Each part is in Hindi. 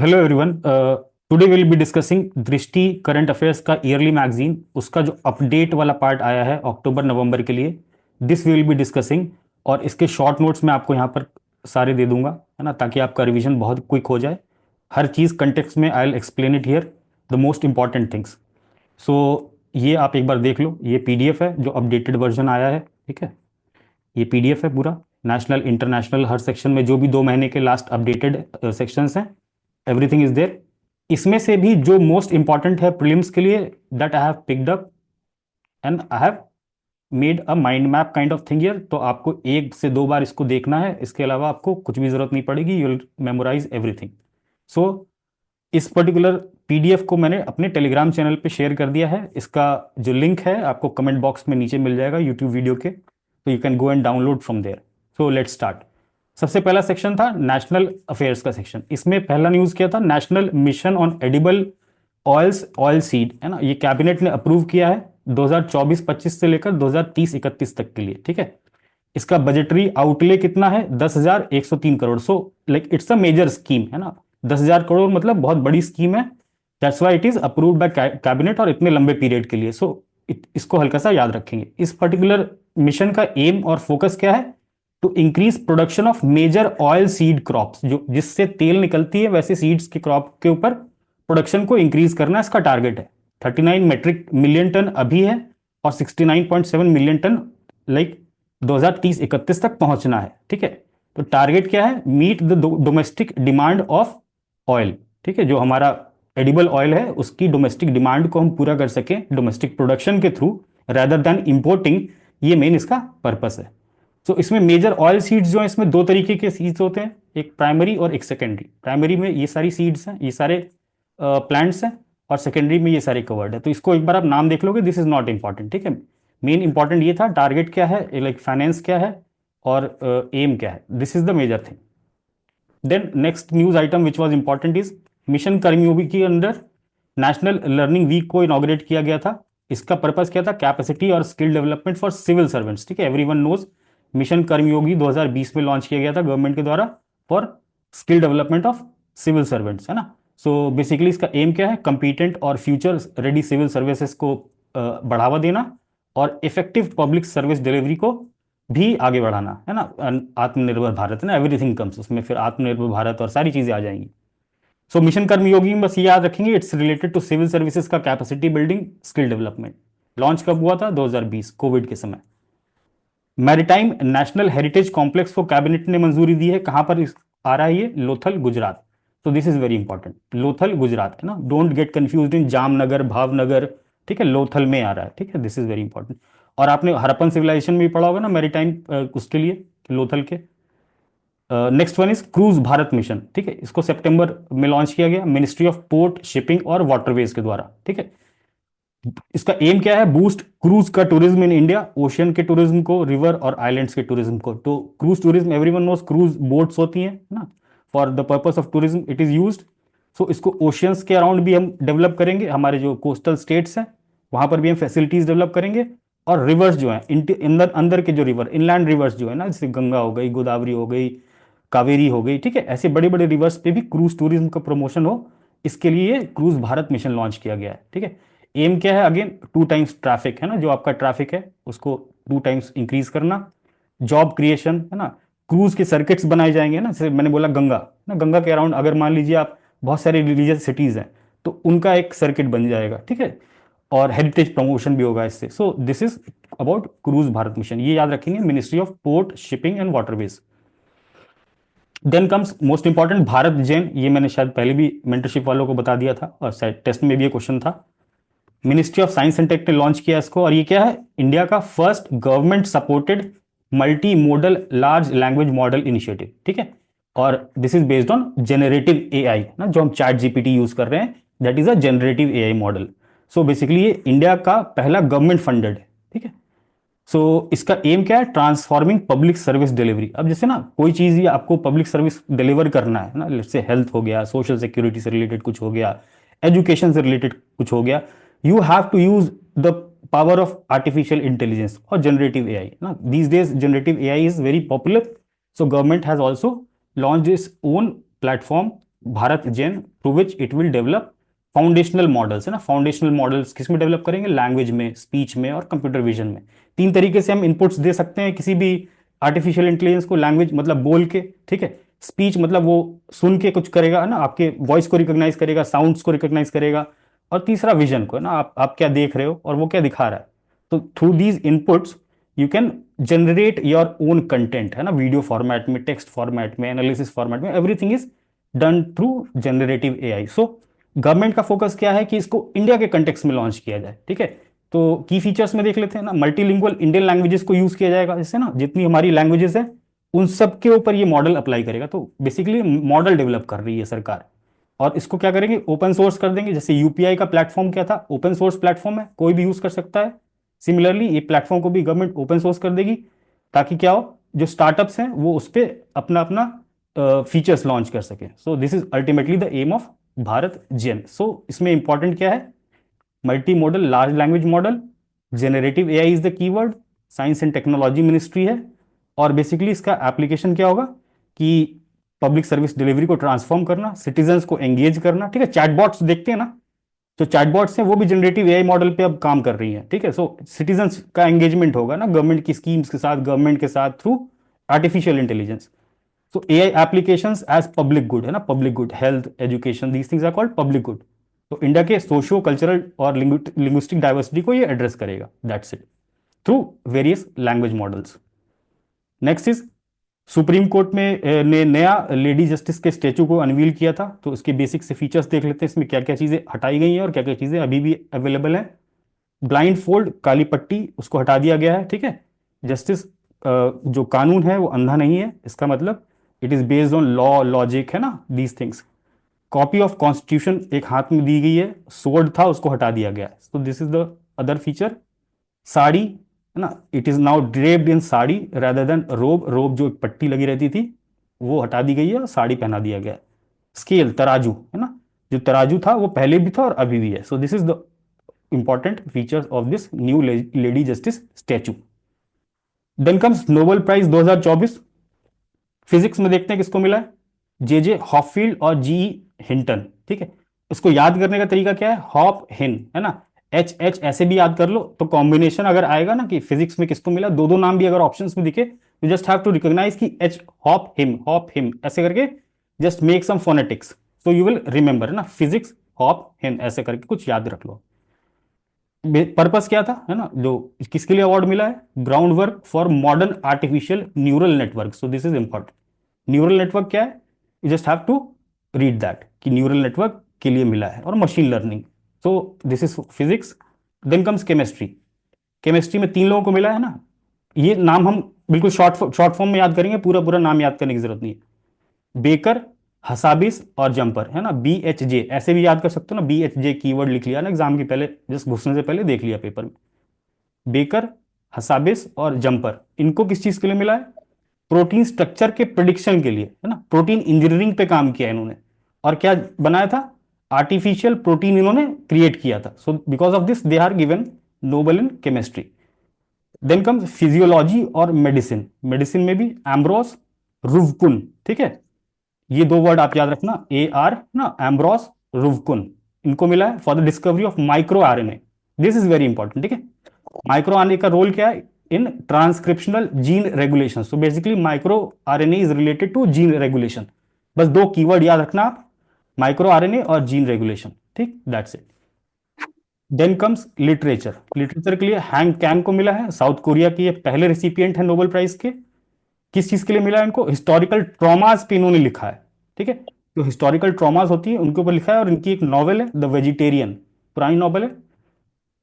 Hello everyone. Today will be discussing दृष्टि करंट अफेयर्स का ईयरली मैगजीन, उसका जो अपडेट वाला पार्ट आया है अक्टूबर नवंबर के लिए। This will be discussing. और इसके शॉर्ट नोट्स मैं आपको यहाँ पर सारे दे दूंगा, है ना, ताकि आपका रिवीजन बहुत क्विक हो जाए। हर चीज़ कंटेक्स्ट में I will explain it here, the most important things. So ये आप एक बार देख लो, ये पीडीएफ है जो अपडेटेड वर्जन आया है। ठीक है, ये पीडीएफ है पूरा, नेशनल इंटरनेशनल हर सेक्शन में जो भी 2 महीने के लास्ट अपडेटेड सेक्शंस हैं, एवरीथिंग इज देयर। इसमें से भी जो मोस्ट इंपॉर्टेंट है प्रीलिम्स के लिए, that I have picked up and I have made a mind map kind of thing here. तो आपको 1 से 2 बार इसको देखना है, इसके अलावा आपको कुछ भी जरूरत नहीं पड़ेगी, यू विल मेमोराइज एवरीथिंग। सो इस पर्टिकुलर पीडीएफ को मैंने अपने टेलीग्राम चैनल पे शेयर कर दिया है। इसका जो लिंक है आपको कमेंट बॉक्स में नीचे मिल जाएगा यूट्यूब वीडियो के, तो you can go and download from there. So let's start. सबसे पहला सेक्शन था नेशनल अफेयर्स का सेक्शन। इसमें पहला न्यूज क्या था, national mission on edible oils oil seed, है ना, ये कैबिनेट ने अप्रूव किया है 2024-25 से लेकर 2030-31 तक के लिए। ठीक है, इसका बजटरी आउटले कितना है, 10,103 crore. So like it's a major scheme, है ना। 10,000 करोड़ मतलब बहुत बड़ी स्कीम है। That's why it is approved by cabinet, और इतने लंबे पीरियड के लिए। सो इसको हल्का सा याद रखेंगे। इस पर्टिकुलर मिशन का एम और फोकस क्या है, to increase production of major oil seed crops, जो जिससे तेल निकलती है वैसे सीड्स के क्रॉप के ऊपर प्रोडक्शन को इंक्रीज करना इसका टारगेट है। 39 मेट्रिक मिलियन टन अभी है, और 69.7 मिलियन टन लाइक 2030-31 तक पहुंचना है। ठीक है, तो टारगेट क्या है, meet the domestic demand of oil. ठीक है, जो हमारा एडिबल ऑयल है उसकी डोमेस्टिक डिमांड को हम पूरा कर सकें डोमेस्टिक प्रोडक्शन के थ्रू, rather देन इंपोर्टिंग। ये मेन इसका पर्पस है। सो इसमें मेजर ऑयल सीड्स जो है, इसमें 2 तरीके के सीड्स होते हैं, एक प्राइमरी और एक सेकेंडरी। प्राइमरी में ये सारी सीड्स हैं, ये सारे प्लांट्स हैं, और सेकेंडरी में ये सारे कवर्ड है। तो इसको एक बार आप नाम देख लोगे, दिस इज नॉट इंपॉर्टेंट। ठीक है, मेन इंपॉर्टेंट ये था टारगेट क्या है, लाइक फाइनेंस क्या है और एम क्या है, this is the major thing. Then next news item which was important is mission Karmayogi के अंदर नेशनल लर्निंग वीक को इनॉग्रेट किया गया था। इसका पर्पस क्या था, कैपेसिटी और skill development for civil servants. ठीक है, एवरीवन नोज मिशन कर्मयोगी 2020 में लॉन्च किया गया था गवर्नमेंट के द्वारा for skill development of civil servants, है ना। सो बेसिकली इसका एम क्या है, कंपीटेंट और फ्यूचर रेडी सिविल सर्विसेज को बढ़ावा देना, और इफेक्टिव पब्लिक सर्विस डिलीवरी को भी आगे बढ़ाना, है ना। आत्मनिर्भर भारत है ना, एवरीथिंग कम्स उसमें, फिर आत्मनिर्भर भारत और सारी चीजें आ जाएंगी। सो मिशन कर्मयोगी में बस ये याद रखेंगे, it's related to civil services का capacity building, skill development. Launch कब हुआ था, 2020 कोविड के समय। मैरिटाइम नेशनल हेरिटेज कॉम्प्लेक्स को कैबिनेट ने मंजूरी दी है। कहां पर आ रहा है ये, लोथल गुजरात। तो this is very important, Lothal Gujarat, है ना, don't get confuse in Jamnagar Bhavnagar. ठीक है, लोथल में आ रहा है। ठीक है, दिस इज वेरी इंपॉर्टेंट। और आपने हरप्पन सिविलाइजेशन में भी पढ़ा होगा ना मैरिटाइम, उसके लिए लोथल के। Next one is cruise Bharat mission. ठीक है, इसको सितंबर में लॉन्च किया गया मिनिस्ट्री ऑफ पोर्ट शिपिंग और वाटरवेज के द्वारा। ठीक है, इसका एम क्या है, बूस्ट क्रूज का टूरिज्म इन इंडिया, ओशियन के टूरिज्म को, रिवर और आइलैंड्स के टूरिज्म को। तो cruise tourism everyone knows, cruise boats होती हैं ना, for the purpose of tourism it is used. So इसको ओशियंस के अराउंड भी हम डेवलप करेंगे, हमारे जो कोस्टल स्टेट्स हैं वहां पर भी हम फैसिलिटीज डेवलप करेंगे। और रिवर्स जो है, अंदर अंदर के जो रिवर, इनलैंड रिवर्स जो है ना, जैसे गंगा हो गई, गोदावरी हो गई, कावेरी हो गई। ठीक है, ऐसे बड़े बड़े रिवर्स पे भी क्रूज टूरिज्म का प्रमोशन हो, इसके लिए क्रूज भारत मिशन लॉन्च किया गया है। ठीक है, एम क्या है, अगेन 2 टाइम्स ट्रैफिक, है ना, जो आपका ट्रैफिक है उसको 2 टाइम्स इंक्रीज करना। जॉब क्रिएशन, है ना, क्रूज के सर्किट्स बनाए जाएंगे ना, जैसे मैंने बोला गंगा ना, गंगा के अराउंड अगर मान लीजिए आप बहुत सारे रिलीजियस सिटीज हैं, तो उनका एक सर्किट बन जाएगा। ठीक है, और हेरिटेज प्रमोशन भी होगा इससे। So this is about cruise Bharat mission, ये याद रखेंगे, ministry of port shipping and waterways. Then comes most important Bharat Gen, ये मैंने शायद पहले भी मेंटरशिप वालों को बता दिया था, और शायद टेस्ट में भी ये क्वेश्चन था। Ministry of science and tech ने लॉन्च किया इसको, और ये क्या है, इंडिया का first government supported multi modal large language model initiative. ठीक है, और this is based on generative AI ना, जो हम चैट जीपीटी यूज कर रहे हैं, that is a generative AI model. So basically ये इंडिया का पहला गवर्नमेंट फंडेड है। ठीक है, सो इसका एम क्या है, ट्रांसफॉर्मिंग पब्लिक सर्विस डिलीवरी। अब जैसे ना कोई चीज ये आपको पब्लिक सर्विस डिलीवर करना है ना, जैसे हेल्थ हो गया, सोशल सिक्योरिटी से रिलेटेड कुछ हो गया, एजुकेशन से रिलेटेड कुछ हो गया, you have to use the power of artificial intelligence और जनरेटिव एआई ना। These days generative AI is very popular, so government has also launch its own platform Bharat Gen through which it will develop foundational models, है ना। फाउंडेशनल मॉडल्स किस में डेवलप करेंगे? लैंग्वेज में, स्पीच में और कंप्यूटर विजन में। तीन तरीके से हम इनपुट्स दे सकते हैं किसी भी आर्टिफिशियल इंटेलिजेंस को। लैंग्वेज मतलब बोल के, ठीक है। स्पीच मतलब वो सुन के कुछ करेगा, है ना, आपके वॉइस को रिकॉग्नाइज करेगा, साउंड्स को रिकॉग्नाइज करेगा। और तीसरा विजन को, है ना, आप क्या देख रहे हो और वो क्या दिखा रहा है। तो through these inputs you can generate your own content, है ना, वीडियो फॉर्मेट में, टेक्स्ट फॉर्मेट में, एनालिसिस फॉर्मेट में, everything is done through generative AI. So government का फोकस क्या है कि इसको इंडिया के कंटेक्स्ट में लॉन्च किया जाए, ठीक है। तो की फीचर्स में देख लेते हैं ना। मल्टीलिंगुअल इंडियन लैंग्वेजेस को यूज किया जाएगा, जिससे ना जितनी हमारी लैंग्वेजेस है उन सब के ऊपर ये मॉडल अप्लाई करेगा। तो बेसिकली मॉडल डेवलप कर रही है सरकार। और इसको क्या करेंगे? ओपन सोर्स कर देंगे। जैसे यूपीआई का प्लेटफॉर्म क्या था? ओपन सोर्स प्लेटफॉर्म है, कोई भी यूज कर सकता है। सिमिलरली ये प्लेटफॉर्म को भी गवर्नमेंट ओपन सोर्स कर देगी, ताकि क्या हो, जो स्टार्टअप्स हैं वो उस पर अपना अपना फीचर्स लॉन्च कर सके। So this is ultimately the aim of Bharat Gen. So इसमें इंपॉर्टेंट क्या है? Multi model large language model, generative AI is the keyword, science and technology ministry है। और बेसिकली इसका एप्लीकेशन क्या होगा कि पब्लिक सर्विस डिलीवरी को ट्रांसफॉर्म करना, सिटीजन्स को एंगेज करना, ठीक है। चैटबॉट्स देखते हैं ना, जो चैटबॉट्स हैं वो भी जनरेटिव एआई मॉडल पे अब काम कर रही हैं, ठीक है। सो सिटीजन्स का एंगेजमेंट होगा ना गवर्नमेंट की स्कीम्स के साथ, गवर्नमेंट के साथ, through artificial intelligence. So AI applications as public good, है ना, public good, health, education, these things are called public good. तो इंडिया के सोशियो कल्चरल और लिंग्विस्टिक डाइवर्सिटी को ये एड्रेस करेगा, that's it, through various language models. Next is supreme court में ने नया लेडी जस्टिस के स्टेचू को अनवील किया था। तो इसके बेसिक से फीचर्स देख लेते हैं, इसमें क्या क्या चीजें हटाई गई हैं और क्या क्या चीजें अभी भी अवेलेबल हैं। ब्लाइंड फोल्ड, काली पट्टी, उसको हटा दिया गया है, ठीक है। जस्टिस जो कानून है वो अंधा नहीं है, इसका मतलब it is based on law, logic, है ना, these things. Copy of constitution एक हाथ में दी गई है, सोर्ड था उसको हटा दिया गया है। तो this is the other feature. Saree, है ना, it is now draped in saree rather than robe. Robe जो एक पट्टी लगी रहती थी वो हटा दी गई है और साड़ी पहना दिया गया है। स्केल, तराजू, है ना, जो तराजू था वो पहले भी था और अभी भी है। So this is the important features of this new lady justice statue. Then comes Nobel prize 2024। Physics में देखते हैं किसको मिला है? जे जे हॉपफील्ड और जी हिंटन, ठीक है। इसको याद करने का तरीका क्या है? हॉप हिन, है ना, एच एच ऐसे भी याद कर लो। तो कॉम्बिनेशन अगर आएगा ना कि फिजिक्स में किसको मिला, दो दो नाम भी अगर ऑप्शंस में दिखे, you just have to recognise कि एच, हॉप हिम ऐसे करके just make some phonetics, so you will remember, है ना, फिजिक्स हॉप हिन ऐसे करके कुछ याद रख लो। पर्पस क्या था, है ना, जो किसके लिए अवार्ड मिला है? Ground work for modern artificial neural network. So this is important. Neural network क्या है? You just have to read that कि न्यूरल नेटवर्क के लिए मिला है, और machine learning. So this is physics. Then comes chemistry. Chemistry में तीन लोगों को मिला है ना। ये नाम हम बिल्कुल शॉर्ट फॉर्म में याद करेंगे, पूरा पूरा नाम याद करने की जरूरत नहीं है। बेकर, हसाबिस और जंपर, है ना, BHJ ऐसे भी याद कर सकते हो ना। BHJ कीवर्ड लिख लिया ना एग्जाम के पहले, जस्ट घुसने से पहले देख लिया पेपर में। बेकर, हसाबिस और जंपर, इनको किस चीज के लिए मिला है? प्रोटीन स्ट्रक्चर के प्रिडिक्शन के लिए, है ना, प्रोटीन इंजीनियरिंग पे काम किया इन्होंने। और क्या बनाया था? आर्टिफिशियल प्रोटीन इन्होंने क्रिएट किया था। So because of this they are given Nobel in chemistry. Then comes physiology और मेडिसिन। मेडिसिन में भी एम्ब्रोस, रुवकुन, ठीक है। ये दो वर्ड आप याद रखना, AR ना, एम्ब्रोस, रुवकुन, इनको मिला है for the discovery of micro RNA। This is very important, ठीक है। माइक्रो RNA का रोल क्या है? In transcriptional gene regulation. So basically micro RNA is related to gene regulation. बस दो कीवर्ड याद रखना आप, माइक्रो RNA और जीन रेगुलेशन, ठीक, that's it. Then comes literature. Literature के लिए हैंग कैंग को मिला है, साउथ कोरिया के ये पहले रिसिपिएंट है नोबेल प्राइज के। किस चीज के लिए मिला है इनको? हिस्टोरिकल ट्रॉमास पे इन्होंने लिखा है, ठीक है। जो हिस्टोरिकल ट्रॉमास होती है उनके ऊपर लिखा है, और इनकी एक नॉवेल है द वेजिटेरियन, पुरानी नॉवेल है,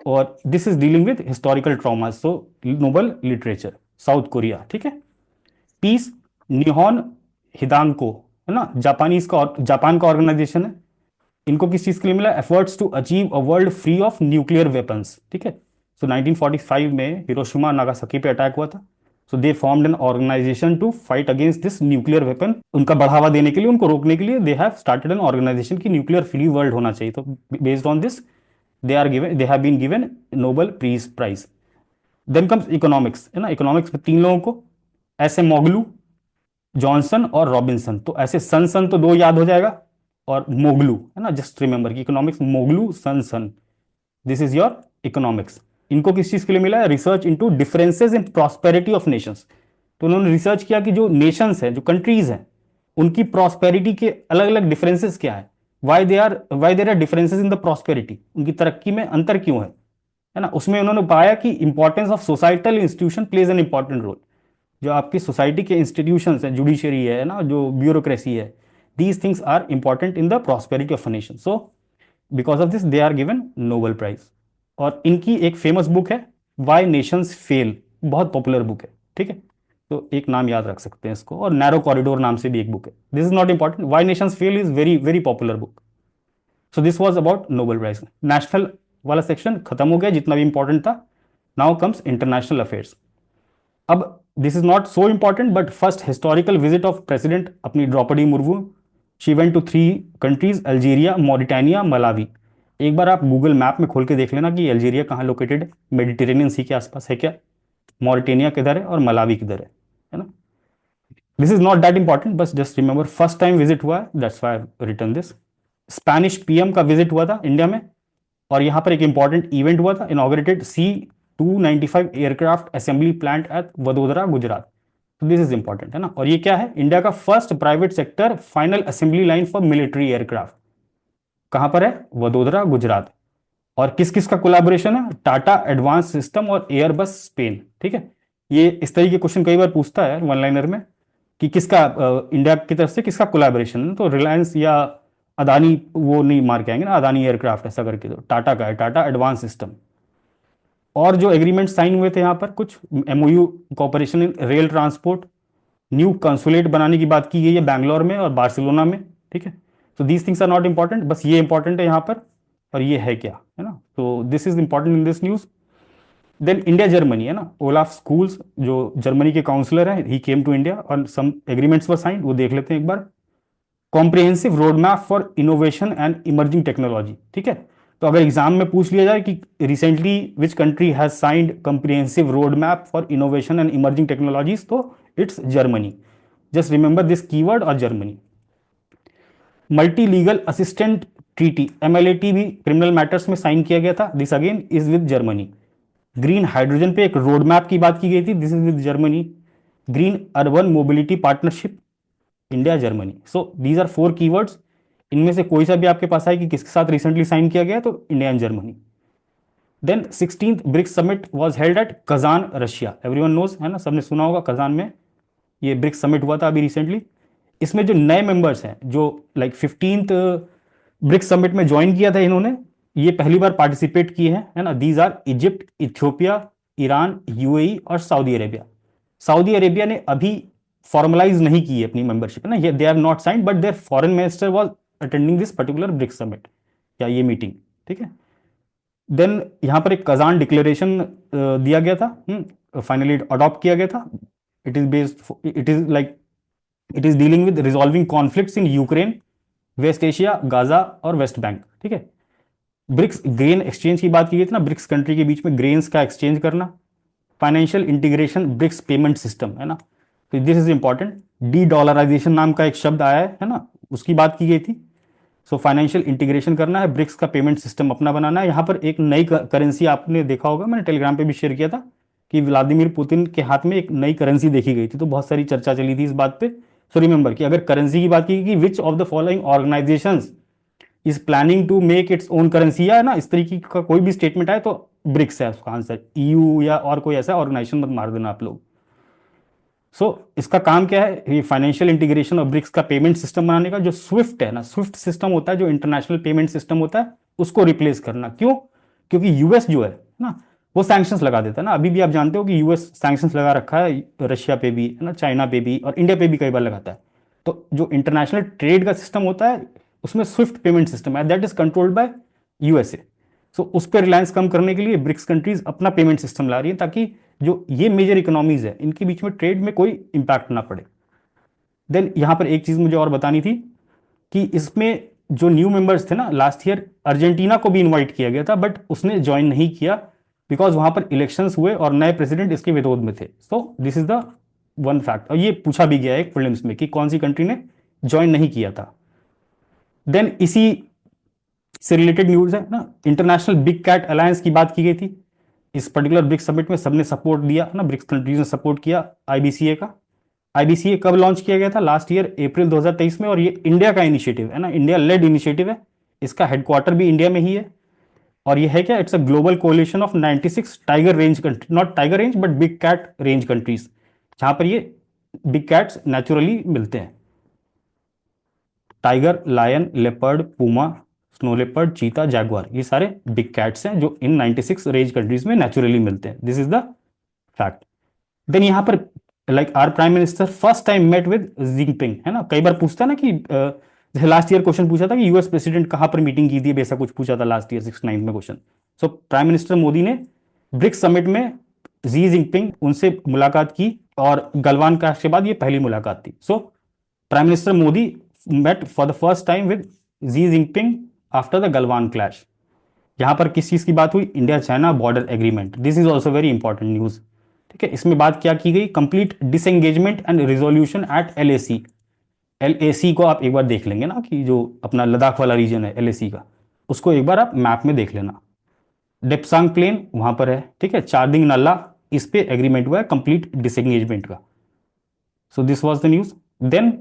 और this is dealing with historical traumas. So Nobel literature, south Korea, ठीक है। पीस, निहोन हिदांको, है ना, जापान का ऑर्गेनाइजेशन है। इनको किस चीज के लिए मिला? Efforts to achieve a world free of nuclear weapons, ठीक है। सो 1945 में हिरोशिमा नागासाकी पे अटैक हुआ था। So they formed an organisation to fight against this nuclear weapon. उनका बढ़ावा देने के लिए, उनको रोकने के लिए they have started an organisation की न्यूक्लियर फ्री वर्ल्ड होना चाहिए। तो based on this they have been given Nobel peace prize. Then comes economics, है ना। इकोनॉमिक्स में तीन लोगों को, ऐसे मोगलू, जॉनसन और रॉबिन्सन। तो ऐसे सन सन तो दो याद हो जाएगा, और मोगलू, है ना, जस्ट रिमेंबर कि इकोनॉमिक्स मोगलू son son, this is your economics. इनको किस चीज के लिए मिला है? Research into differences in prosperity of nations. तो उन्होंने रिसर्च किया कि जो नेशंस हैं, जो कंट्रीज हैं, उनकी प्रॉस्पेरिटी के अलग अलग डिफरेंसेस क्या है, why there are differences in the prosperity, उनकी तरक्की में अंतर क्यों है ना। उसमें उन्होंने पाया कि importance of societal institution plays an important role. जो आपकी सोसाइटी के इंस्टीट्यूशंस हैं, जुडिशरी है ना, जो ब्यूरोक्रेसी है, these things are important in the prosperity of a nation. So because of this they are given Nobel prize. और इनकी एक फेमस बुक है वाई नेशंस फेल, बहुत पॉपुलर बुक है, ठीक है। तो एक नाम याद रख सकते हैं इसको। और नैरो कॉरिडोर नाम से भी एक बुक है, this is not important, why nations fail is very very popular book. So this was about Nobel prize. National वाला सेक्शन खत्म हो गया जितना भी इंपॉर्टेंट था। Now comes international affairs. अब this is not so important but first historical visit of president अपनी Droupadi Murmu, she went to 3 countries, Algeria, Mauritania, Malawi. एक बार आप गूगल मैप में खोल के देख लेना कि अल्जीरिया कहाँ लोकेटेड है, मेडिटेरेनियन सी के आसपास है क्या, मॉरिटानिया किधर है और मलावी किधर है ना। This is not that important, बस just remember first time visit हुआ है, that's why I written this. Spanish PM का विजिट हुआ था इंडिया में, और यहां पर एक इंपॉर्टेंट इवेंट हुआ था, inaugurated C-295 aircraft assembly plant at Vadodara, Gujarat. तो दिस इज इंपॉर्टेंट, है ना। और ये क्या है? इंडिया का first private sector final assembly line for military aircraft. कहां पर है? वडोदरा, गुजरात। और किस किस का कोलैबोरेशन है? टाटा एडवांस सिस्टम और एयरबस स्पेन, ठीक है। ये इस तरह के क्वेश्चन कई बार पूछता है वन लाइनर में कि किसका इंडिया की तरफ से किसका कोलैबोरेशन है। तो रिलायंस या अदानी वो नहीं मार के आएंगे ना, अदानी एयरक्राफ्ट ऐसा करके, तो टाटा का है, टाटा एडवांस सिस्टम। और जो एग्रीमेंट साइन हुए थे यहाँ पर कुछ MOU, cooperation in rail transport, new consulate बनाने की बात की गई है बैंगलोर में और बार्सिलोना में, ठीक है। तो these things are not important, बस ये इंपॉर्टेंट है यहाँ पर। और ये है क्या, है ना। तो this is important in this news. Then India Germany, है ना, ओलाफ स्कूल्स जो जर्मनी के काउंसलर हैं, ही केम टू इंडिया और सम एग्रीमेंट्स वर साइंड, वो देख लेते हैं एक बार। Comprehensive road map for innovation and emerging technology, ठीक है। तो अगर एग्जाम में पूछ लिया जाए कि recently which country has signed comprehensive road map for innovation and emerging technologies, तो it's Germany. Just remember this keyword और Germany. Multi legal assistant treaty MLAT भी क्रिमिनल मैटर्स में साइन किया गया था, this again is with Germany. Green hydrogen पे एक रोड मैप की बात की गई थी, this is with Germany. Green urban mobility partnership, India Germany. So these are 4 keywords. इनमें से कोई सा भी आपके पास आए कि किसके साथ रिसेंटली साइन किया गया, तो India and Germany. Then 16th BRICS summit was held at Kazan, Russia, everyone knows, है ना, सबने सुना होगा, कजान में ये ब्रिक्स समिट हुआ था अभी रिसेंटली। इसमें जो नए मेंबर्स हैं, जो लाइक 15th ब्रिक्स समिट में ज्वाइन किया था इन्होंने, ये पहली बार पार्टिसिपेट किए हैं, है ना। These are Egypt, Ethiopia, Iran, UAE और सऊदी अरेबिया। सऊदी अरेबिया ने अभी फॉर्मलाइज नहीं की है अपनी मेंबरशिप, है ना, ये they have not signed but their foreign minister was attending this particular BRICS summit, या ये मीटिंग, ठीक है। देन यहां पर एक कजान डिक्लेरेशन दिया गया था, फाइनली अडॉप्ट किया गया था। It is like it is dealing with resolving conflicts in Ukraine, West Asia, Gaza और वेस्ट बैंक, ठीक है। ब्रिक्स ग्रेन एक्सचेंज की बात की गई थी ना, ब्रिक्स कंट्री के बीच में ग्रेन्स का एक्सचेंज करना। Financial integration BRICS payment system, है ना, तो this is important. De dollarisation नाम का एक शब्द आया है ना, उसकी बात की गई थी। सो फाइनेंशियल इंटीग्रेशन करना है, ब्रिक्स का पेमेंट सिस्टम अपना बनाना है। यहाँ पर एक नई करेंसी आपने देखा होगा, मैंने टेलीग्राम पे भी शेयर किया था कि व्लादिमीर पुतिन के हाथ में एक नई करेंसी देखी गई थी, तो बहुत सारी चर्चा चली थी इस बात पे। सो रिमेंबर कि अगर करेंसी की बात की कि which of the following organisations is planning to make its own currency, या ना इस तरीके का कोई भी स्टेटमेंट आए तो ब्रिक्स है उसका आंसर, EU या और कोई ऐसा ऑर्गेनाइजेशन मत मार देना आप लोग। इसका काम क्या है? ये फाइनेंशियल इंटीग्रेशन और ब्रिक्स का पेमेंट सिस्टम बनाने का। जो स्विफ्ट है ना, स्विफ्ट सिस्टम होता है जो इंटरनेशनल पेमेंट सिस्टम होता है, उसको रिप्लेस करना। क्यों? क्योंकि यूएस जो है ना, वो सैंक्शंस लगा देता है ना। अभी भी आप जानते हो कि यूएस सैंक्शंस लगा रखा है रशिया पे भी, है ना, चाइना पे भी, और इंडिया पे भी कई बार लगाता है। तो जो इंटरनेशनल ट्रेड का सिस्टम होता है, उसमें स्विफ्ट पेमेंट सिस्टम है, that is controlled by USA। उस पर रिलायंस कम करने के लिए ब्रिक्स कंट्रीज अपना पेमेंट सिस्टम ला रही है, ताकि जो ये मेजर इकोनॉमीज है इनके बीच में ट्रेड में कोई इंपैक्ट ना पड़े। देन यहां पर एक चीज मुझे और बतानी थी कि इसमें जो न्यू मेंबर्स थे ना, लास्ट ईयर अर्जेंटीना को भी इनवाइट किया गया था, बट उसने ज्वाइन नहीं किया बिकॉज वहां पर इलेक्शंस हुए और नए प्रेसिडेंट इसके विरोध में थे। सो this is the one fact. और ये पूछा भी गया है एक प्रीलिम्स में कि कौन सी कंट्री ने ज्वाइन नहीं किया था। देन इसी से रिलेटेड न्यूज है ना, इंटरनेशनल बिग कैट अलायंस की बात की गई थी इस पर्टिकुलर ब्रिक्स समिट में, सबने सपोर्ट दिया ना, ब्रिक्स कंट्रीज ने सपोर्ट किया आईबीसीए का। आईबीसीए कब लॉन्च किया गया था? लास्ट ईयर अप्रैल 2023 में, और ये इंडिया का इनिशिएटिव है ना, इंडिया लेड इनिशिएटिव है, इसका हेडक्वार्टर भी इंडिया में ही है। और ये है क्या? It's a global coalition of 96 tiger range country, not tiger range but big cat range countries, जहां पर ये बिग कैट्स नेचुरली मिलते हैं। Tiger, lion, leopard, puma, snow leopard, cheetah, jaguar, ये सारे बिग कैट्स हैं जो इन 96 रेंज कंट्रीज में नेचुरली मिलते हैं। This is the fact. Then यहां पर like our prime minister first time met with Jinping, है ना, कई बार पूछता है ना कि जैसे लास्ट ईयर क्वेश्चन पूछा था कि यूएस प्रेसिडेंट कहां पर मीटिंग की थी, ऐसा कुछ पूछा था लास्ट ईयर 69 में question. So prime minister Modi ने ब्रिक्स समिट में जी जिनपिंग उनसे मुलाकात की, और गलवान क्लैश के बाद ये पहली मुलाकात थी। So prime minister Modi met for the first time with Xi Jinping after the Galwan clash। यहां पर किस चीज की बात हुई? India China border agreement. This is also very important news. ठीक है, इसमें बात क्या की गई? Complete disengagement and resolution at LAC. LAC को आप एक बार देख लेंगे ना, कि जो अपना लद्दाख वाला रीजन है एलएसी का, उसको एक बार आप मैप में देख लेना। डेप्सांग प्लेन वहां पर है, ठीक है, चारदिंग नल्ला, इस पे एग्रीमेंट हुआ है कंप्लीट डिसएंगेजमेंट का। So this was the news. Then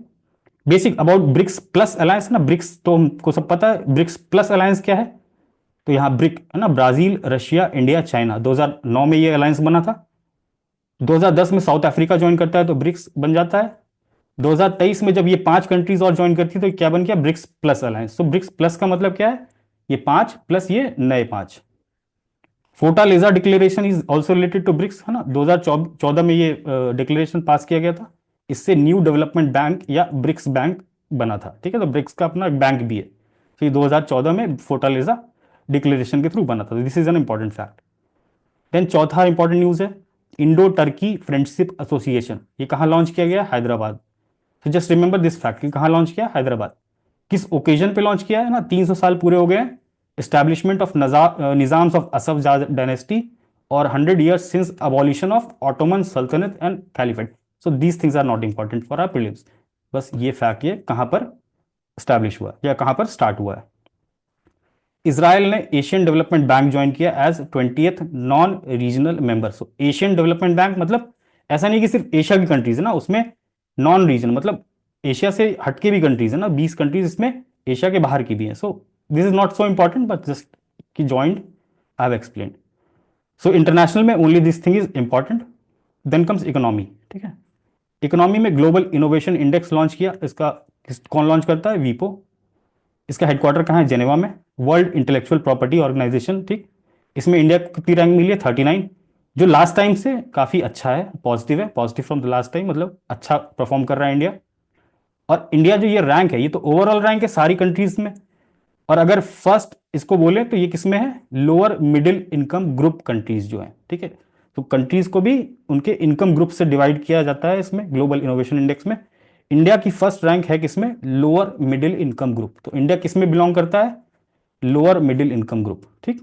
basic about BRICS plus alliance ना, ब्रिक्स तो हमको सब पता है, ब्रिक्स प्लस अलायंस क्या है? तो यहां ब्रिक है ना, ब्राजील, रशिया, इंडिया, चाइना, 2009 में ये अलायंस बना था। 2010 में साउथ अफ्रीका ज्वाइन करता है तो ब्रिक्स बन जाता है। 2023 में जब ये 5 कंट्रीज और ज्वाइन करती है तो क्या बन गया? BRICS plus alliance. तो ब्रिक्स प्लस का मतलब क्या है? ये 5 प्लस ये नए 5। Fortaleza declaration is also related to BRICS, है ना, 2014 में ये डिक्लेरेशन पास किया गया था। इससे न्यू डेवलपमेंट बैंक या ब्रिक्स बैंक बना था। ठीक है, तो ब्रिक्स का अपना एक बैंक भी है। तो ये 2014 में फोर्टालेजा डिक्लेरेशन के थ्रू बना था। This is an important fact. Then चौथा इंपॉर्टेंट न्यूज है इंडो टर्की फ्रेंडशिप एसोसिएशन। ये कहाँ लॉन्च किया गया? हैदराबाद। तो जस्ट रिमेंबर दिस फैक्ट कि कहाँ लॉन्च किया? हैदराबाद। किस ओकेजन पे लॉन्च किया है ना? 300 साल पूरे हो गए हैं establishment of Nizams of Asaf dynasty, और 100 years since abolition of Ottoman सल्तनत and caliphate. So these things are not important for our prelims. बस ये फैक्ट, ये कहां पर स्टैब्लिश हुआ या कहां पर स्टार्ट हुआ है। इसराइल ने एशियन डेवलपमेंट बैंक ज्वाइन किया as 20th non regional member. So Asian development bank मतलब ऐसा नहीं कि सिर्फ एशिया की कंट्रीज है ना, उसमें नॉन रीजन मतलब एशिया से हटके भी कंट्रीज है ना, 20 कंट्रीज इसमें एशिया के बाहर की भी हैं। So this is not so important but just कि joint I have explained. So international में only this thing is important. Then comes economy. ठीक है, इकोनॉमी में ग्लोबल इनोवेशन इंडेक्स लॉन्च किया। इसका कौन लॉन्च करता है? वीपो। इसका हेडक्वार्टर कहाँ है? जेनेवा में। World Intellectual Property Organisation. ठीक, इसमें इंडिया को कितनी रैंक मिली है? 39, जो लास्ट टाइम से काफी अच्छा है, पॉजिटिव है, positive from the last time, मतलब अच्छा परफॉर्म कर रहा है इंडिया। और इंडिया जो ये रैंक है, ये तो ओवरऑल रैंक है सारी कंट्रीज में, और अगर फर्स्ट इसको बोले तो ये किसमें है? Lower middle income group countries जो है। ठीक है, तो कंट्रीज को भी उनके इनकम ग्रुप से डिवाइड किया जाता है इसमें ग्लोबल इनोवेशन इंडेक्स में। इंडिया की फर्स्ट रैंक है किसमें? Lower middle income group. तो इंडिया किसमें बिलोंग करता है? Lower middle income group. ठीक,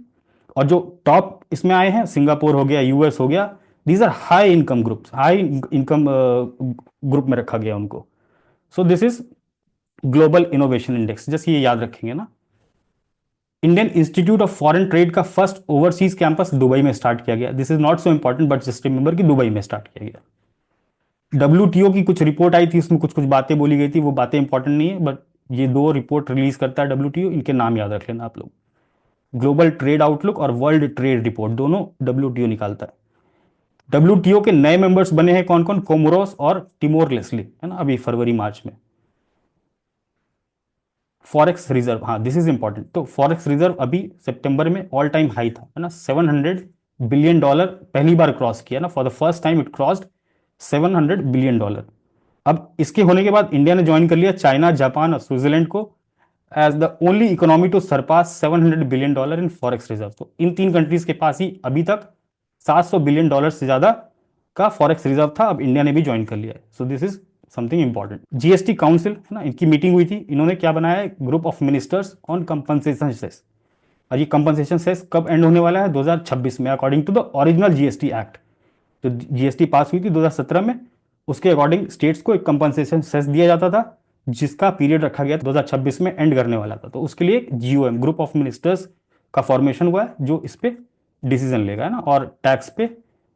और जो टॉप इसमें आए हैं, सिंगापुर हो गया, यूएस हो गया, these are high income groups, high income group में रखा गया उनको। So this is Global Innovation Index, just ये याद रखेंगे ना। Indian Institute of Foreign Trade का फर्स्ट ओवरसीज कैंपस दुबई में स्टार्ट किया गया। This is not so important but just remember कि दुबई में स्टार्ट किया गया। डब्ल्यूटीओ की कुछ रिपोर्ट आई थी, उसमें कुछ कुछ बातें बोली गई थी, वो बातें इंपॉर्टेंट नहीं है बट ये 2 रिपोर्ट रिलीज करता है डब्ल्यूटीओ, इनके नाम याद रख लेना आप लोग। ग्लोबल ट्रेड आउटलुक और वर्ल्ड ट्रेड रिपोर्ट दोनों डब्ल्यूटीओ निकालता है। डब्ल्यूटीओ के नए मेंबर्स बने हैं कौन कौन? कोमोरोस और टिमोर लेस्ली, है ना, अभी फरवरी मार्च में। फॉरेक्स रिजर्व, हाँ दिस इज इंपॉर्टेंट। तो फॉरेक्स रिजर्व अभी सितंबर में ऑल टाइम हाई था, है ना, $700 बिलियन पहली बार क्रॉस किया ना, for the first time it crossed $700 billion. अब इसके होने के बाद इंडिया ने ज्वाइन कर लिया चाइना, जापान और स्विट्जरलैंड को as the only economy to surpass $700 billion in forex reserve. तो इन 3 कंट्रीज के पास ही अभी तक $700 बिलियन से ज्यादा का फॉरेक्स रिजर्व था, अब इंडिया ने भी ज्वाइन कर लिया है। So this is something important. GST council, है ना, इनकी मीटिंग हुई थी, इन्होंने क्या बनाया है? Group of ministers on compensation cess. और ये कंपनसेशन सेस कब एंड होने वाला है? 2026 में, according to the original GST act. तो जीएसटी पास हुई थी 2017 में, उसके अकॉर्डिंग स्टेट्स को एक कंपनसेशन सेस दिया जाता था जिसका पीरियड रखा गया था 2026 में एंड करने वाला था, तो उसके लिए GOM ग्रुप ऑफ मिनिस्टर्स का फॉर्मेशन हुआ है जो इस पे डिसीजन लेगा, है ना। और टैक्स पे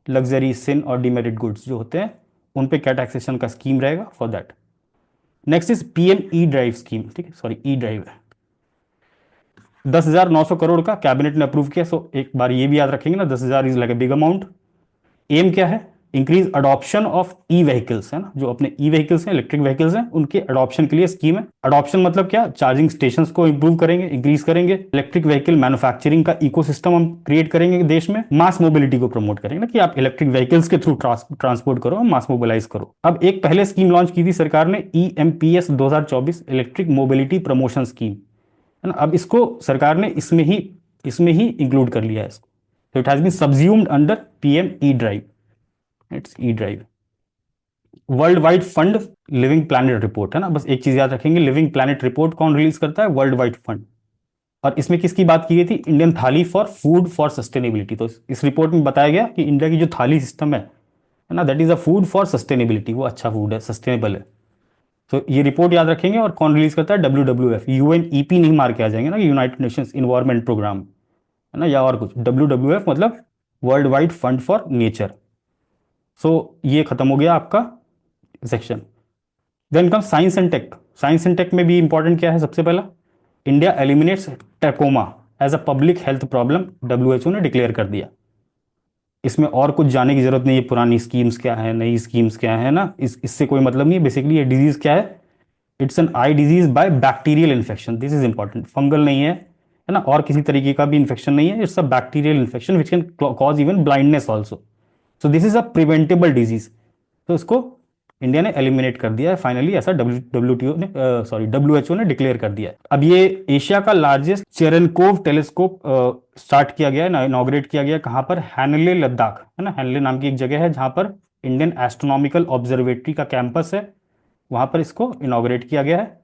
लग्जरी, सिन और डिमेरिट गुड्स जो होते हैं उन पे क्या टैक्सेशन का स्कीम रहेगा for that. Next is PM e drive scheme, ठीक है, सॉरी ई ड्राइव है। 10,900 करोड़ का कैबिनेट ने अप्रूव किया। सो एक बार ये भी याद रखेंगे ना, 10,000 is like a big amount. Aim क्या है? Increase adoption of e vehicles, है ना, जो अपने ई व्हीकल्स हैं, इलेक्ट्रिक व्हीकल्स हैं, उनके अडॉप्शन के लिए स्कीम है। अडॉप्शन मतलब क्या? चार्जिंग स्टेशंस को इंप्रूव करेंगे, इंक्रीज करेंगे, इलेक्ट्रिक व्हीकल मैन्युफैक्चरिंग का इकोसिस्टम हम क्रिएट करेंगे देश में, मास मोबिलिटी को प्रमोट करेंगे ना, कि आप इलेक्ट्रिक व्हीकल्स के थ्रू ट्रांसपोर्ट करो, मास मोबिलाइज करो। अब एक पहले स्कीम लॉन्च की थी सरकार ने, EMPS 2024, electric mobility promotion scheme, है ना। अब इसको सरकार ने इसमें ही इंक्लूड कर लिया है इसको। तो it has been subsumed under PM e drive, it's e drive. World wide Fund Living Planet Report, है ना, बस एक चीज याद रखेंगे, लिविंग प्लैनेट रिपोर्ट कौन रिलीज करता है? World wide Fund. और इसमें किसकी बात की गई थी? इंडियन थाली फॉर फूड फॉर सस्टेनेबिलिटी। तो इस रिपोर्ट में बताया गया कि इंडिया की जो थाली सिस्टम है ना, that is a food for sustainability, वो अच्छा फूड है, सस्टेनेबल है। तो ये रिपोर्ट याद रखेंगे। और कौन रिलीज करता है? WWF, UNEP नहीं मार के आ जाएंगे ना, यूनाइटेड नेशंस इन्वायरमेंट प्रोग्राम, है ना, या और कुछ। WWF मतलब world wide fund for nature. So ये खत्म हो गया आपका section. Then come science and tech. Science and tech में भी इंपॉर्टेंट क्या है? सबसे पहला, India eliminates trachoma as a public health problem, WHO ने डिक्लेयर कर दिया। इसमें और कुछ जाने की जरूरत नहीं है, पुरानी स्कीम्स क्या है, नई स्कीम्स क्या है ना, इससे कोई मतलब नहीं है। बेसिकली ये डिजीज क्या है? It's an eye disease bye bacterial infection, this is important. Fungal नहीं है ना, और किसी तरीके का भी इन्फेक्शन नहीं है। It's a bacterial infection which can cause even blindness also. So this is a preventable disease. तो इसको इंडिया ने एलिमिनेट कर दिया है फाइनली, ऐसा WHO ने डिक्लेयर कर दिया है। अब ये एशिया का लार्जेस्ट चेरेनकोव टेलीस्कोप स्टार्ट किया गया है, इनॉग्रेट किया गया। कहां पर? हैनले, लद्दाख, है ना। हैनले नाम की एक जगह है जहां पर इंडियन एस्ट्रोनॉमिकल ऑब्जर्वेटरी का कैंपस है, वहां पर इसको इनॉग्रेट किया गया है।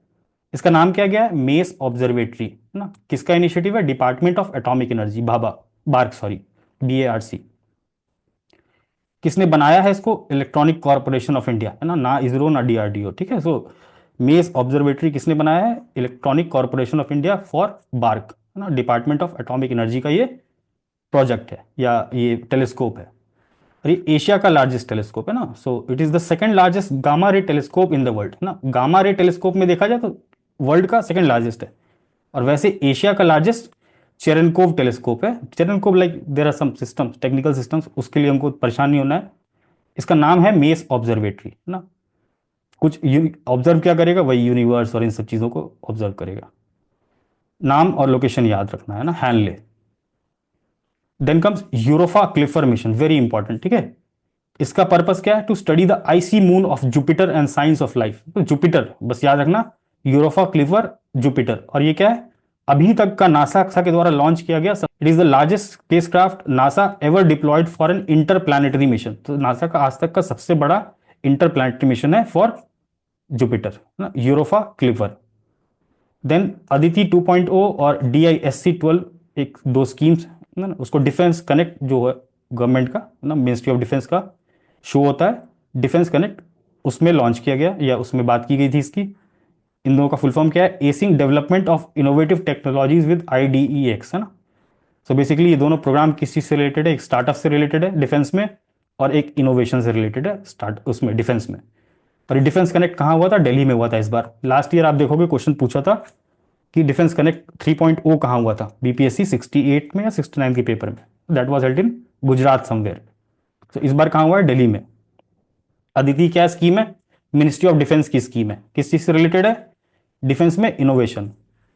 इसका नाम क्या गया है? मेस ऑब्जर्वेटरी, है ना। किसका इनिशिएटिव है? Department of Atomic Energy, BARC, sorry, BARC। किसने बनाया है इसको? इलेक्ट्रॉनिक कॉर्पोरेशन ऑफ इंडिया, है ना, ना इसरो ना DRDO, ठीक है। सो मेस ऑब्जर्वेटरी किसने बनाया है? Electronic Corporation of India for BARC, है ना, डिपार्टमेंट ऑफ एटॉमिक एनर्जी का ये प्रोजेक्ट है या ये टेलीस्कोप है। और ये एशिया का लार्जेस्ट टेलीस्कोप है ना। So it is the second largest gamma ray telescope in the world, है ना। गामा रे टेलीस्कोप में देखा जाए तो वर्ल्ड का सेकंड लार्जेस्ट है। और वैसे एशिया का लार्जेस्ट चेरनकोव टेलीस्कोप है। Cherenkov, like there are some systems, technical systems, उसके लिए हमको परेशान नहीं होना है। इसका नाम है मेस ऑब्जर्वेटरी, है ना। कुछ ऑब्जर्व क्या करेगा? वही यूनिवर्स और इन सब चीजों को ऑब्जर्व करेगा। नाम और लोकेशन याद रखना है ना, Hanle. Then comes Europa Clipper mission, very important, ठीक है। इसका पर्पस क्या है? To study the icy moon of Jupiter and science of life. तो जुपिटर बस याद रखना, यूरोफा क्लिफर, जुपिटर। और ये क्या है? अभी तक का नासा के द्वारा लॉन्च किया गया, it is the largest spacecraft NASA ever deployed for an interplanetary mission. तो नासा का आज तक का सबसे बड़ा इंटरप्लैनेटरी मिशन है फॉर जुपिटर, ना, यूरोफा क्लिफर। देन अदिति 2.0 और DISC-12, एक दो स्कीम्स ना, उसको डिफेंस कनेक्ट जो है गवर्नमेंट का ना, मिनिस्ट्री ऑफ डिफेंस का शो होता है, डिफेंस कनेक्ट, उसमें लॉन्च किया गया या उसमें बात की गई थी इसकी। इन दोनों का फुल फॉर्म क्या है? Acing development of innovative technologies with IDEX, है ना। सो बेसिकली ये दोनों प्रोग्राम किस चीज से रिलेटेड है? एक स्टार्टअप से रिलेटेड है डिफेंस में, और एक इनोवेशन से रिलेटेड है स्टार्ट उसमें डिफेंस में। और ये डिफेंस कनेक्ट कहाँ हुआ था? दिल्ली में हुआ था इस बार। लास्ट ईयर आप देखोगे क्वेश्चन पूछा था कि डिफेंस कनेक्ट 3.0 कहाँ हुआ था, BPSC 68 में या 69 के पेपर में। That was held in Gujarat somewhere. तो इस बार कहाँ हुआ है? दिल्ली में। अदिति क्या स्कीम है? मिनिस्ट्री ऑफ डिफेंस की स्कीम है। किस चीज से रिलेटेड है? डिफेंस में इनोवेशन।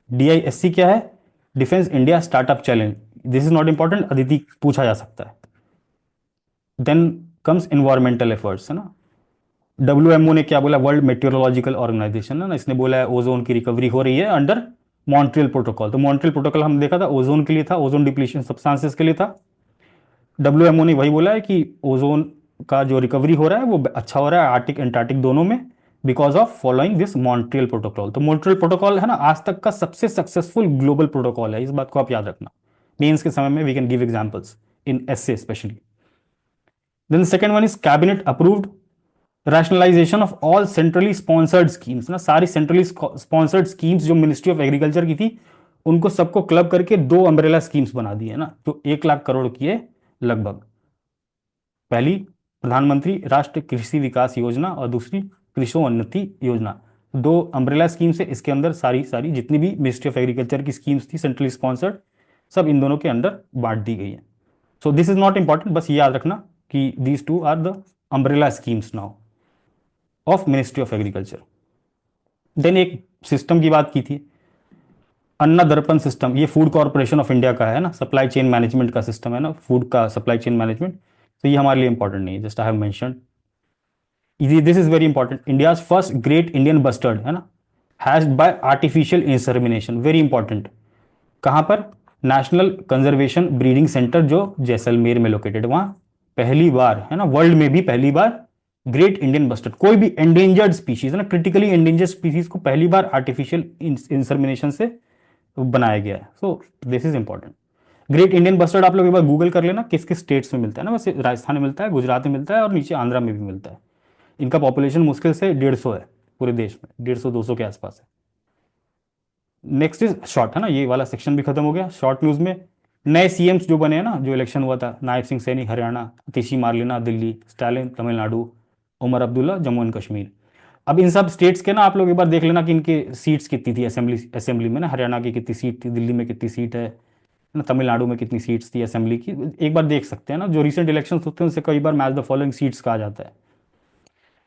DISC क्या है? Defence India startup challenge. This is not important, Aditi पूछा जा सकता है। देन कम्स इन्वायरमेंटल एफर्ट्स, है ना। WMO ने क्या बोला? वर्ल्ड मेट्रोलॉजिकल ऑर्गेनाइजेशन, है ना, इसने बोला है ओजोन की रिकवरी हो रही है अंडर मॉन्ट्रियल प्रोटोकॉल। तो मॉन्ट्रियल प्रोटोकॉल हम देखा था ओजोन के लिए था, ओजोन डिप्लीशन सब्सटेंसेस के लिए था। WMO ने वही बोला है कि ओजोन का जो रिकवरी हो रहा है वो अच्छा हो रहा है आर्टिक एंटार्क्टिक दोनों में, because of following this Montreal protocol. तो मॉन्ट्रियल प्रोटोकॉल, है ना, आज तक का सबसे सक्सेसफुल ग्लोबल प्रोटोकॉल है, इस बात को आप याद रखना। मेंस के समय में we can give examples in essay specially. Then second one is cabinet approved rationalisation of all centrally sponsored schemes ना, सारी सेंट्रली स्पॉन्सर्ड स्कीम्स जो मिनिस्ट्री ऑफ एग्रीकल्चर की थी उनको सबको क्लब करके दो अम्ब्रेला स्कीम्स बना दी है ना, जो 1 लाख करोड़ की है लगभग। पहली प्रधानमंत्री राष्ट्रीय कृषि विकास योजना और दूसरी कृषि योजना। दो अम्ब्रेला स्कीम्स है, इसके अंदर सारी सारी जितनी भी मिनिस्ट्री ऑफ एग्रीकल्चर की स्कीम्स थी सेंट्रली स्पॉन्सर्ड, सब इन दोनों के अंडर बांट दी गई है। So this is not important, बस ये याद रखना कि these two are the umbrella schemes now of Ministry of Agriculture. Then एक सिस्टम की बात की थी, अन्ना दर्पण सिस्टम, ये फूड कॉर्पोरेशन ऑफ इंडिया का है ना, सप्लाई चेन मैनेजमेंट का सिस्टम है ना, फूड का सप्लाई चेन मैनेजमेंट। तो ये हमारे लिए इंपॉर्टेंट नहीं है, just I have mentioned. This is very important, India's first great Indian bustard है ना, hedged bye artificial insemination, very important. कहाँ पर? नेशनल कंजर्वेशन ब्रीडिंग सेंटर जो जैसलमेर में लोकेटेड, वहां पहली बार है ना, वर्ल्ड में भी पहली बार ग्रेट इंडियन बस्टर्ड, कोई भी एंडेंजर्ड स्पीशीज है ना, क्रिटिकली एंडेंजर्ड स्पीशीज को पहली बार आर्टिफिशियल इंसेमिनेशन से बनाया गया है। So this is important. Great Indian bustard आप लोग एक बार गूगल कर लेना किस किस स्टेट्स में मिलता है ना, वैसे राजस्थान में मिलता है, गुजरात में मिलता है और नीचे आंध्रा में भी मिलता है। इनका पॉपुलेशन मुश्किल से 150 है पूरे देश में, 150-200 के आसपास है। नेक्स्ट इज शॉर्ट है ना, ये वाला सेक्शन भी खत्म हो गया। शॉर्ट न्यूज में नए सीएम्स जो बने हैं ना, जो इलेक्शन हुआ था, नायब सिंह सैनी हरियाणा, अतिशी मार्लेना दिल्ली, स्टालिन तमिलनाडु, उमर अब्दुल्ला जम्मू एंड कश्मीर। अब इन सब स्टेट्स के ना आप लोग एक बार देख लेना कि इनके सीट्स कितनी थी असेंबली असेंबली में ना, हरियाणा की कितनी सीट थी, दिल्ली में कितनी सीट है ना, तमिलनाडु में कितनी सीट्स थी असेंबली की, एक बार देख सकते हैं ना, जो रिसेंट इलेक्शन होते हैं उनसे कई बार मैच द फॉलोइंग सीट्स कहा जाता है।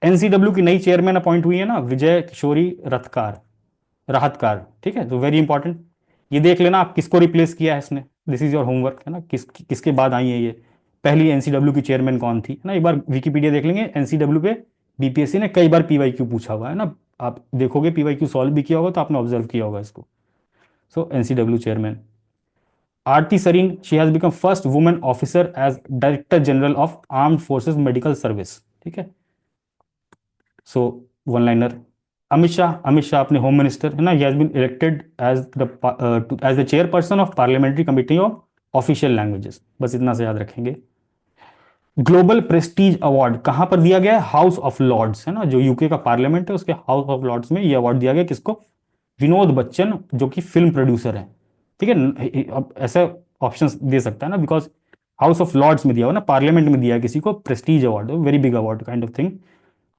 एनसीडब्ल्यू की नई चेयरमैन अपॉइंट हुई है ना, विजय किशोरी रथकार, राहतकार, ठीक है, तो वेरी इंपॉर्टेंट। ये देख लेना आप किसको रिप्लेस किया है इसने, दिस इज योर होमवर्क है ना, किसके बाद आई है ये, पहली एनसीडब्ल्यू की चेयरमैन कौन थी है ना, एक बार विकीपीडिया देख लेंगे। एनसीडब्ल्यू पे बीपीएससी ने कई बार पीवाईक्यू पूछा हुआ है ना, आप देखोगे पीवाईक्यू सॉल्व भी किया होगा तो आपने ऑब्जर्व किया होगा इसको। So NCW chairman Aarti Sarin, she has become first women officer as director general of armed forces medical service, ठीक है। So one liner. Amit Shah अपने होम मिनिस्टर है ना, he has been elected as the chairperson of parliamentary committee of official languages, बस इतना से याद रखेंगे। ग्लोबल प्रेस्टीज अवार्ड कहां पर दिया गया है? हाउस ऑफ लॉर्ड्स है ना, जो यूके का पार्लियामेंट है उसके हाउस ऑफ लॉर्ड्स में ये अवार्ड दिया गया। किसको? विनोद बच्चन, जो कि फिल्म प्रोड्यूसर है, ठीक है। अब ऐसा ऑप्शन दे सकता है ना, बिकॉज हाउस ऑफ लॉर्ड्स में दिया हुआ ना, पार्लियामेंट में दिया है किसी को Prestige award, very big award kind of thing.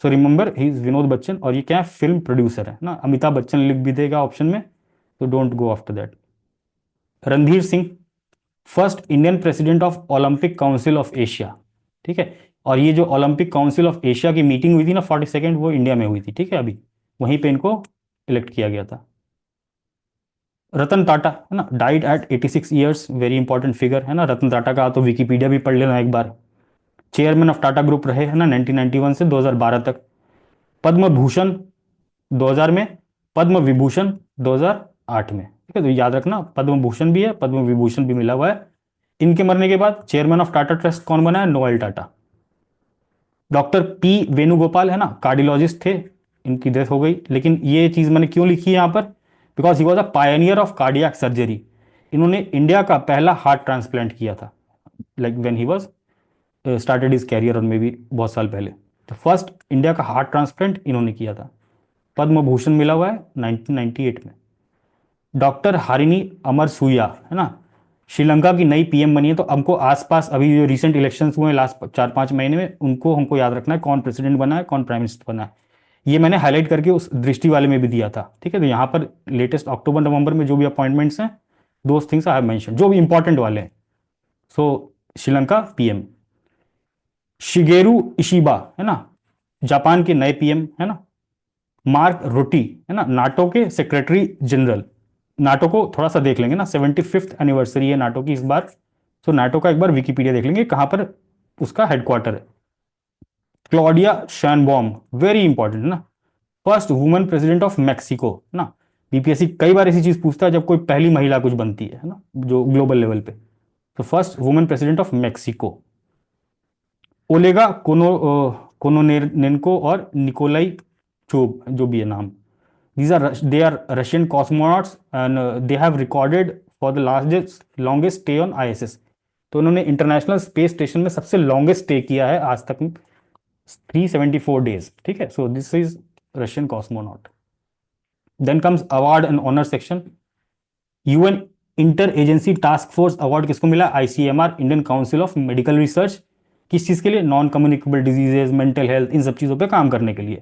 So remember he is Vinod Bachchan, और ये क्या है? फिल्म प्रोड्यूसर है ना। अमिताभ बच्चन लिख भी देगा ऑप्शन में, तो don't go after that. Randhir Singh, first Indian president of Olympic council of Asia, ठीक है। और ये जो ओलंपिक काउंसिल ऑफ एशिया की मीटिंग हुई थी ना 42nd, वो इंडिया में हुई थी, ठीक है, अभी वहीं पे इनको इलेक्ट किया गया था। रतन टाटा है ना, died eight 86 years, very important figure है ना। रतन टाटा का तो विकीपीडिया भी पढ़ लेना एक बार। चेयरमैन ऑफ टाटा ग्रुप रहे हैं ना 1991 से 2012 तक। पद्म भूषण 2000 में, पद्म विभूषण 2008 में, ठीक है। तो याद रखना पद्म भूषण भी है, पद्म विभूषण भी मिला हुआ है। इनके मरने के बाद चेयरमैन ऑफ टाटा ट्रस्ट कौन बना है? Noel Tata. Doctor P Venugopal है ना, कार्डियोलॉजिस्ट थे, इनकी डेथ हो गई। लेकिन ये चीज मैंने क्यों लिखी है यहाँ पर? Because he was a pioneer of cardiac surgery. इन्होंने इंडिया का पहला हार्ट ट्रांसप्लांट किया था, like when he was started his career, और मे भी बहुत साल पहले। तो फर्स्ट इंडिया का हार्ट ट्रांसप्लांट इन्होंने किया था। पद्म भूषण मिला हुआ है 1998 में। डॉक्टर हारिनी अमर सुया है ना, श्रीलंका की नई पीएम बनी है। तो हमको आसपास अभी जो रिसेंट इलेक्शंस हुए हैं लास्ट 4-5 महीने में, उनको हमको याद रखना है कौन प्रेसिडेंट बना है, कौन प्राइम मिनिस्टर बना है। ये मैंने हाईलाइट करके उस दृष्टि वाले में भी दिया था, ठीक है। तो यहाँ पर लेटेस्ट अक्टूबर नवंबर में जो भी अपॉइंटमेंट्स हैं, those things I have mention, जो भी इंपॉर्टेंट वाले हैं। सो श्रीलंका पीएम। शिगेरू इशिबा है ना, जापान के नए पीएम है ना। मार्क रोटी है ना, नाटो के सेक्रेटरी जनरल। नाटो को थोड़ा सा देख लेंगे ना, 75th एनिवर्सरी है नाटो की इस बार। तो नाटो का एक बार विकीपीडिया देख लेंगे कहां पर उसका हेडक्वार्टर है। क्लॉडिया शैनबॉम, वेरी इंपॉर्टेंट है ना, first women president of Mexico ना। बीपीएससी कई बार ऐसी चीज पूछता है जब कोई पहली महिला कुछ बनती है ना, जो ग्लोबल लेवल पे। तो first women president of Mexico. Oleg Kononenko और निकोलाई चोब, जो भी है नाम, they are Russian cosmonauts and they have recorded for the longest stay on ISS। तो उन्होंने इंटरनेशनल स्पेस स्टेशन में सबसे लॉन्गेस्ट स्टे किया है आज तक, 374 days, ठीक है. So this is Russian cosmonaut. Then comes award and honour section. UN inter agency task force award किसको मिला? ICMR, Indian council of medical research. किस चीज़ के लिए? Non communicable diseases, mental health, इन सब चीज़ों पे काम करने के लिए.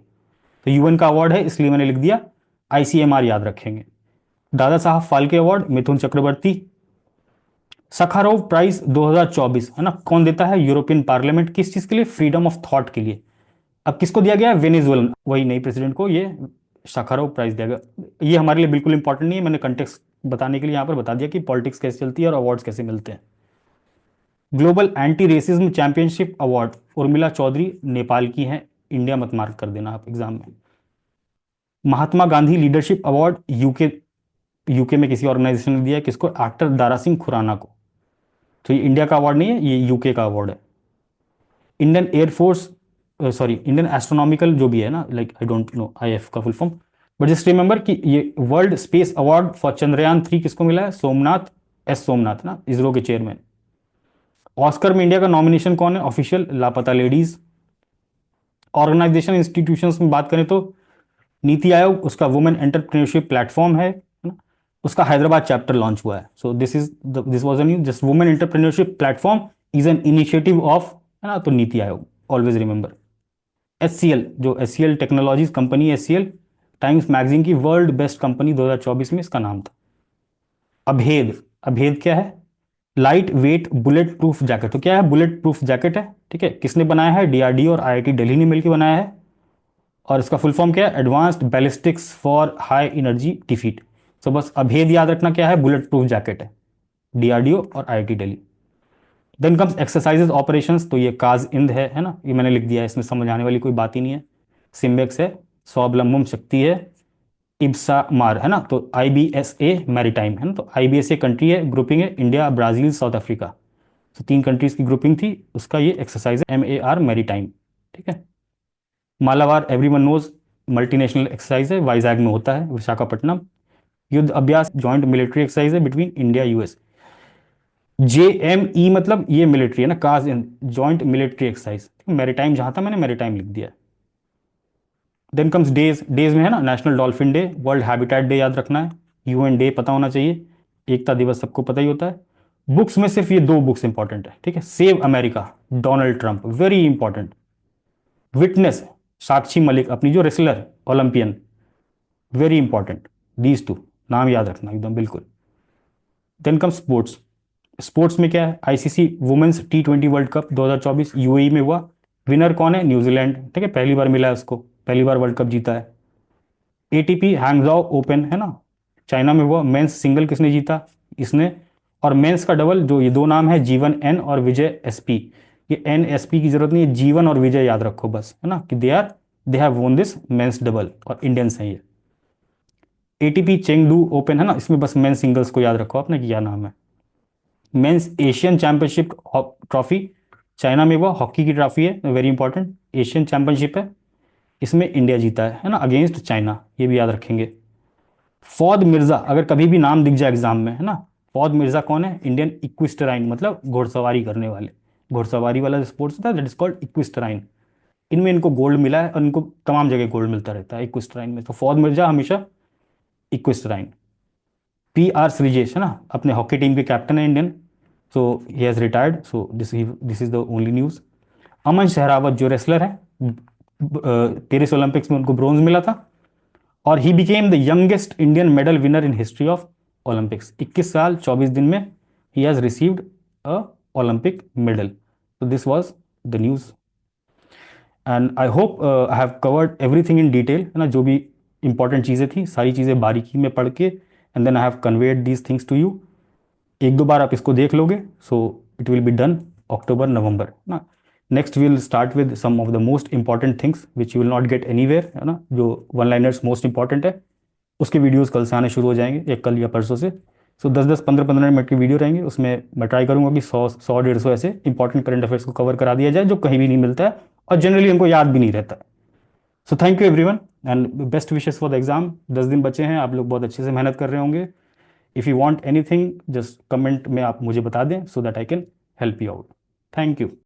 तो यूएन का अवार्ड है, इसलिए मैंने लिख दिया आईसीएमआर, याद रखेंगे. Dada Saheb Phalke award, Mithun Chakraborty. Sakharov prize 2024 है ना, कौन देता है? European parliament. किस चीज़ के लिए? फ्रीडम ऑफ थॉट के लिए. अब किसको दिया गया है? वेनेजुएलन, वही नई प्रेसिडेंट को ये शाखारोव प्राइज दिया गया. ये हमारे लिए बिल्कुल इंपॉर्टेंट नहीं है, मैंने कंटेक्स्ट बताने के लिए यहाँ पर बता दिया कि पॉलिटिक्स कैसे चलती है और अवार्ड्स कैसे मिलते हैं. Global anti racism championship award Urmila Chaudhary, Nepal की हैं. इंडिया मत मार्क कर देना आप एग्जाम में. Mahatma Gandhi leadership award UK, UK में किसी ऑर्गेनाइजेशन ने दिया है. किसको? एक्टर दारा सिंह खुराना को. तो ये इंडिया का अवार्ड नहीं है, ये यूके का अवार्ड है. Indian air force, sorry Indian astronomical जो भी है ना, like I don't know IF का full form, but just remember कि ये world space award for Chandrayaan 3 किसको मिला है? सोमनाथ, एस सोमनाथ ना, इसरो के चेयरमैन. ऑस्कर में इंडिया का नॉमिनेशन कौन है ऑफिशियल? लापता लेडीज. ऑर्गेनाइजेशन इंस्टीट्यूशंस में बात करें तो नीति आयोग, उसका वुमेन एंटरप्रेन्योरशिप प्लेटफॉर्म है ना, उसका हैदराबाद चैप्टर लॉन्च हुआ है. So this was an just women entrepreneurship platform is an initiative of, है ना, तो NITI Aayog, always remember. HCL, जो HCL technologies company, HCL times magazine की वर्ल्ड बेस्ट कंपनी 2024 में इसका नाम था. अभेद, अभेद क्या है? Light weight bullet proof jacket. तो क्या है? बुलेट प्रूफ जैकेट है, ठीक है. किसने बनाया है? डीआरडीओ और आईआईटी दिल्ली ने मिलकर बनाया है. और इसका फुल फॉर्म क्या है? Advanced ballistics for high energy defeat. तो बस अभेद याद रखना क्या है? बुलेट प्रूफ जैकेट है, डीआरडीओ और IIT Delhi. Then comes exercises operations. तो ये काज इंद है ना, ये मैंने लिख दिया है, इसमें समझ आने वाली कोई बात ही नहीं है. सिम्बेक्स है, स्वावलंबन शक्ति है, इब्सा मार है ना, तो आईबीएसए मैरीटाइम है ना. तो आईबीएसए कंट्री है, ग्रुपिंग है इंडिया, ब्राजील, साउथ अफ्रीका. तो 3 कंट्रीज की ग्रुपिंग थी, उसका ये एक्सरसाइज है, MAR मैरीटाइम, ठीक है. Malabar everyone knows, multinational exercise है, वाइजैग में होता है, Visakhapatnam. Yudh Abhyas, joint military exercise है बिटवीन इंडिया यूएस. JME मतलब ये मिलिट्री है ना, cause in joint military exercise. Maritime जहां था मैंने मैरीटाइम लिख दिया. देन कम्स डेज, डेज में है ना, national dolphin day, world habitat day याद रखना है, UN डे पता होना चाहिए, एकता दिवस सबको पता ही होता है. बुक्स में सिर्फ ये 2 बुक्स इंपॉर्टेंट है, ठीक है. Save America, Donald Trump, very important. Witness, Sakshi Malik, अपनी जो wrestler Olympian, very important. These 2 नाम याद रखना एकदम बिल्कुल. Then come sports. स्पोर्ट्स में क्या है? ICC women's T20 world cup 2024 UAE में हुआ. विनर कौन है? न्यूजीलैंड, ठीक है, पहली बार मिला है उसको, पहली बार वर्ल्ड कप जीता है. ATP हैंगजाओ ओपन है ना, चाइना में हुआ. मेंस सिंगल किसने जीता? इसने. और मेंस का डबल, जो ये 2 नाम है, जीवन N और विजय SP. ये NSP की जरूरत नहीं है, जीवन और विजय याद रखो बस, है ना, कि दे हैव वोन दिस मेंस डबल और इंडियंस हैं ये. ATP चेंगडू ओपन है ना, इसमें बस मेंस सिंगल्स को याद रखो आपने कि क्या नाम है. Men's Asian championship trophy, China में हुआ, हॉकी की ट्रॉफी है, वेरी इंपॉर्टेंट. एशियन चैंपियनशिप है, इसमें इंडिया जीता है ना, अगेंस्ट चाइना, ये भी याद रखेंगे. फौद मिर्जा, अगर कभी भी नाम दिख जाए एग्जाम में, है ना, फौद मिर्जा कौन है? इंडियन इक्विस्टराइन, मतलब घोड़सवारी करने वाले, घोड़सवारी वाला स्पोर्ट्स होता है दैट इज कॉल्ड इक्विस्टराइन. इनमें इनको गोल्ड मिला है और इनको तमाम जगह गोल्ड मिलता रहता है इक्विस्टराइन में. तो फौद मिर्जा हमेशा इक्विस्टराइन. PR श्रीजेश है ना, अपने हॉकी टीम के कैप्टन है Indian, so he has retired, so this is the only news. Aman Sehrawat जो रेसलर है, पेरिस ओलंपिक्स में उनको ब्रोंज मिला था. और he became the youngest Indian medal winner in history of Olympics. 21 साल 24 दिन में he has received a Olympic medal. तो this was the news and I hope I have covered everything in detail, है ना, जो भी इंपॉर्टेंट चीज़ें थी सारी चीज़ें बारीकी में पढ़ के and then I have conveyed these things to you. 1-2 बार आप इसको देख लोगे, so it will be done October November ना. Next will start with some of the most important things which you will not get anywhere, है ना, जो 1 लाइनर्स मोस्ट इंपॉर्टेंट है, उसके वीडियोस कल से आने शुरू हो जाएंगे, एक कल या परसों से. सो 10-10 15-15 मिनट की वीडियो रहेंगे, उसमें मैं ट्राई करूंगा कि 100-150 ऐसे इंपॉर्टेंट करंट अफेयर्स को कवर करा दिया जाए जो कहीं भी नहीं मिलता है और जनरली उनको याद भी नहीं रहता है. So thank you everyone and best wishes for the exam. 10 दिन बचे हैं, आप लोग बहुत अच्छे से मेहनत कर रहे होंगे. If you want anything just comment में आप मुझे बता दें so that I can help you out. Thank you.